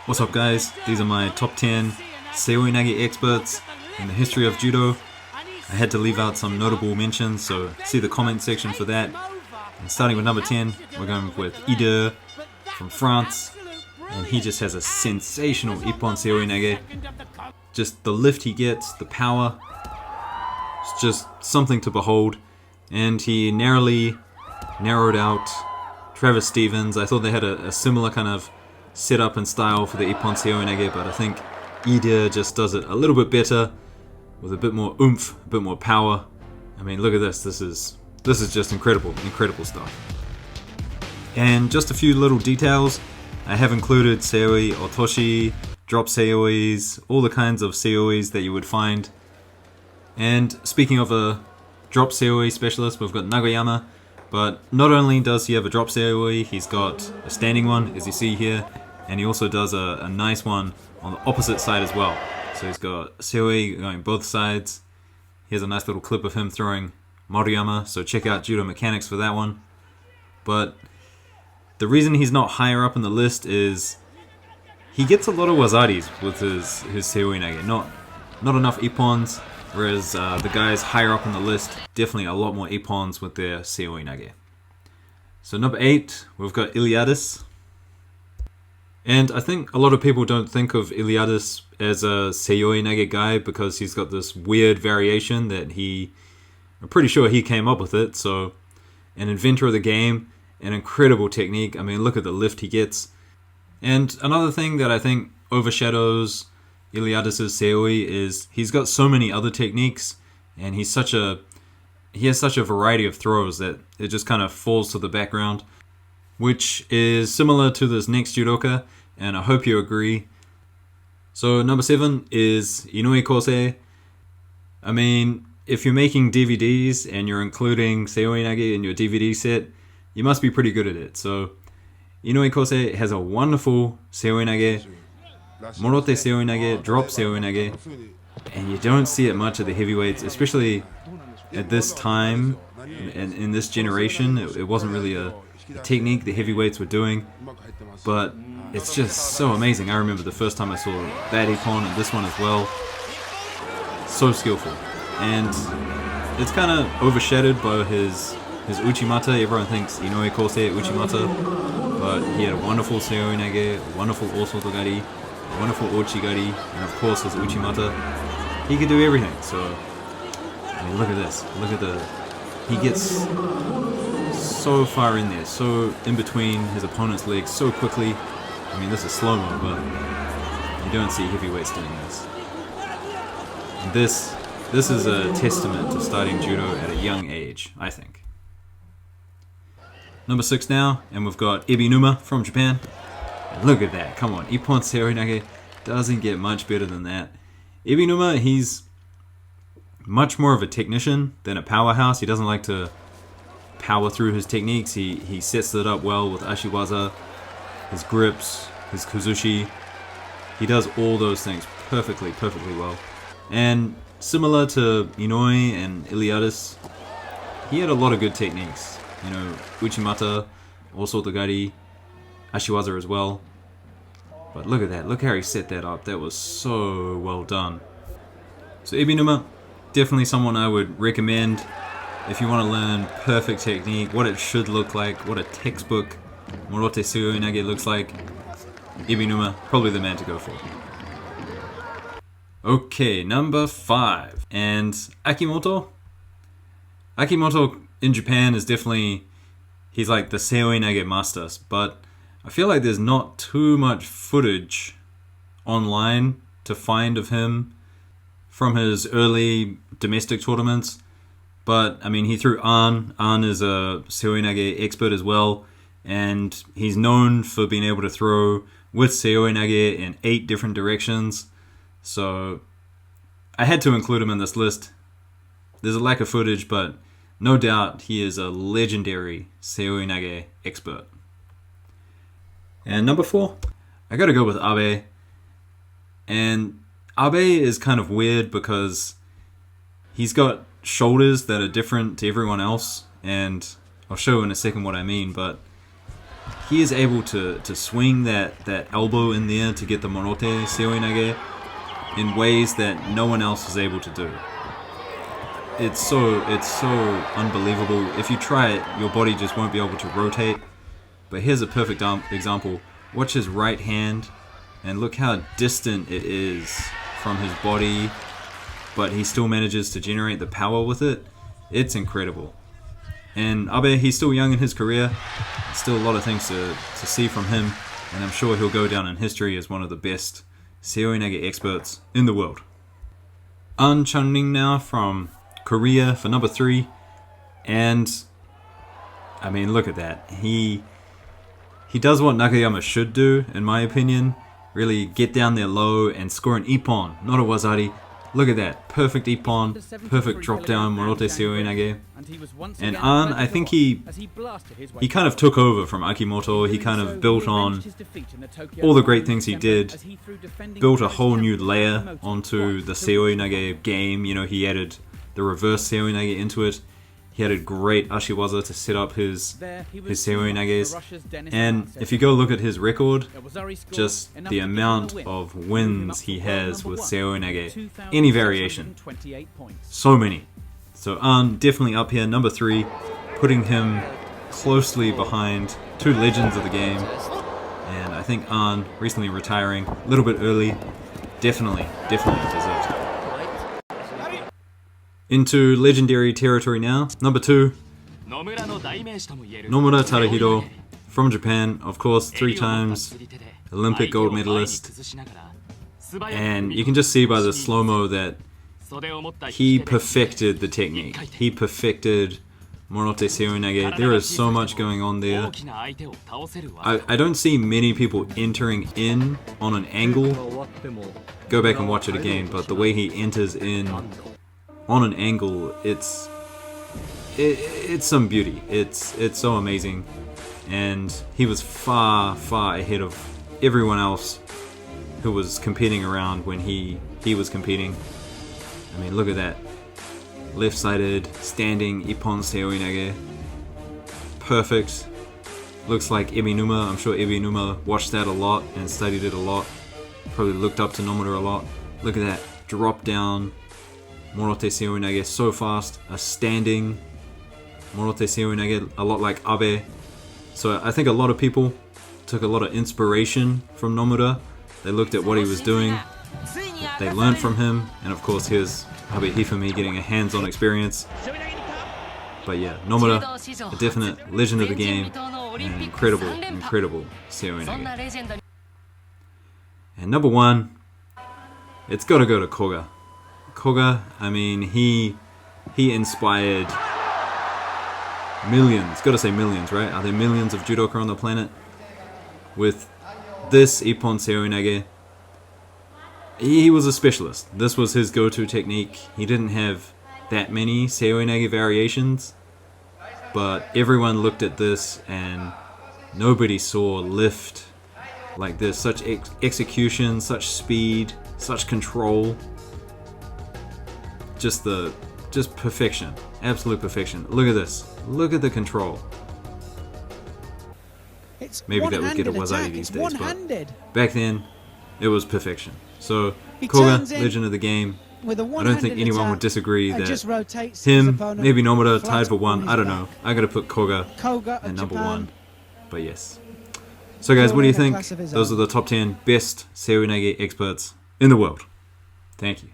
What's up guys, these are my top 10 Seoi Nage experts in the history of Judo. I had to leave out some notable mentions, so see the comment section for that. And starting with number 10, we're going with Ibi from France. And he just has a sensational Ippons Seoi Nage. Just the lift he gets, the power, it's just something to behold. And he narrowly narrowed out Travis Stevens. I thought they had a similar kind of setup and style for the Ippons Seoi Nage, but I think Ibi just does it a little bit better, with a bit more oomph, a bit more power. I mean, look at this. This is just incredible stuff. And just a few little details. I have included Seoi, Otoshi, drop Seois, all the kinds of Seois that you would find. And speaking of a drop Seoi specialist, we've got Nagoyama. But not only does he have a drop Seoi, he's got a standing one, as you see here, and he also does a nice one on the opposite side as well. So he's got Seoi going both sides. Here's a nice little clip of him throwing Maruyama, so check out Judo Mechanics for that one. But the reason he's not higher up in the list is he gets a lot of wazaris with his Seoi Nage. Not enough Ippons, whereas the guys higher up in the list, definitely a lot more Ippons with their Seoi Nage. So number 8, we've got Iliadus. And I think a lot of people don't think of Iliadus as a Seoi Nage guy because he's got this weird variation that I'm pretty sure he came up with it. So an inventor of the game, an incredible technique. I mean, look at the lift he gets. And another thing that I think overshadows Iliadus' Seoi is he's got so many other techniques, and he has such a variety of throws that it just kind of falls to the background, which is similar to this next judoka, and I hope you agree. So number 7 is Inouye Kosei. I mean, if you're making DVDs and you're including Seoi Nage in your DVD set, you must be pretty good at it. So Inouye Kosei has a wonderful Seoi Nage, Morote Seoi Nage, drop Seoi Nage, and you don't see it much at the heavyweights, especially at this time and in this generation. It wasn't really a technique the heavyweights were doing, but it's just so amazing. I remember the first time I saw that Ippon and this one as well. So skillful, and it's kind of overshadowed by his Uchimata. Everyone thinks Inouye Kosei Uchimata, but he had a wonderful Seoi Nage, a wonderful Osotogari, a wonderful Ochigari, and of course his Uchimata. He could do everything. So I mean, look at this. Look at he gets so far in there, so in between his opponent's legs so quickly. I mean, this is slow-mo, but you don't see heavyweights doing this. And this is a testament to starting judo at a young age, I think. Number 6 now, and we've got Ibi Numa from Japan. And look at that, come on, Ippons Seoi Nage doesn't get much better than that. Ibi Numa, he's much more of a technician than a powerhouse. He doesn't like to power through his techniques. He sets it up well with Ashiwaza, his grips, his Kuzushi. He does all those things perfectly well. And similar to Inouye and Iliadus, he had a lot of good techniques. You know, Uchimata, Osotogari, Ashiwaza as well. But look at that, look how he set that up. That was so well done. So Ibi Numa, definitely someone I would recommend if you want to learn perfect technique, what it should look like, what a textbook Morote Seoi Nage looks like. Ibi Numa, probably the man to go for. Okay, number 5. And Akimoto. Akimoto in Japan is definitely, he's like the Seoi Nage master, but I feel like there's not too much footage online to find of him from his early domestic tournaments. But I mean, he threw An. An is a Seoi Nage expert as well, and he's known for being able to throw with Seoi Nage in 8 different directions. So I had to include him in this list. There's a lack of footage, but no doubt he is a legendary Seoi Nage expert. And number 4, I gotta go with Ibi. And Ibi is kind of weird because he's got shoulders that are different to everyone else, and I'll show in a second what I mean, but he is able to swing that elbow in there to get the Morote Seoi Nage in ways that no one else is able to do. It's so unbelievable. If you try it, your body just won't be able to rotate. But here's a perfect example. Watch his right hand, and look how distant it is from his body, but he still manages to generate the power with it. It's incredible. And Ibi, he's still young in his career. Still a lot of things to see from him, and I'm sure he'll go down in history as one of the best Seoi Nage experts in the world. An Chun-ning now from Korea for number 3, and I mean, look at that. He does what Nakayama should do, in my opinion. Really get down there low and score an Ippon, not a Wazari. Look at that, perfect Ippon, perfect drop down Morote Seoi Nage. And An, I think he kind of took over from Akimoto. He kind of built on all the great things he did, built a whole new layer onto the Seoi Nage game. You know, he added the reverse Seoi Nage into it. He had a great Ashiwaza to set up his Seoi Nages. And if you go look at his record, just the amount of wins he has with Seoi Nage, any variation, so many. So An definitely up here, number 3, putting him closely behind 2 legends of the game. And I think An recently retiring a little bit early, definitely deserves it. Into legendary territory now. Number 2, Nomura Tadahiro from Japan, of course, 3 times Olympic gold medalist. And you can just see by the slow-mo that he perfected the technique. He perfected Morote Seoi Nage. There is so much going on there. I don't see many people entering in on an angle. Go back and watch it again, but the way he enters in on an angle, it's some beauty. It's so amazing, and he was far ahead of everyone else who was competing around when he was competing. I mean, look at that, left-sided standing Ippon Seoi Nage, perfect. Looks like Ibi Numa. I'm sure Ibi Numa watched that a lot and studied it a lot. Probably looked up to Nomura a lot. Look at that, drop down Morote Seoi Nage, so fast. A standing Morote Seoi Nage, a lot like Ibi. So I think a lot of people took a lot of inspiration from Nomura. They looked at what he was doing, they learned from him, and of course here's Ibi Hifumi getting a hands-on experience. But yeah, Nomura, a definite legend of the game, and incredible Seoi Nage. And number 1, it's gotta go to Koga. Koga, I mean, he inspired millions, gotta say millions, right? Are there millions of judoka on the planet? With this Ippon Seoi Nage, he was a specialist. This was his go-to technique. He didn't have that many Seoi Nage variations, but everyone looked at this and nobody saw lift like this. Such execution, such speed, such control. Just perfection, absolute perfection. Look at this. Look at the control. Maybe that would get a Wazari these days, but back then it was perfection. So Koga, legend of the game. I don't think anyone would disagree that him, maybe Nomura tied for 1. I don't know. I gotta put Koga at number 1. But yes. So guys, what do you think? Those are the top 10 best Seoi Nage experts in the world. Thank you.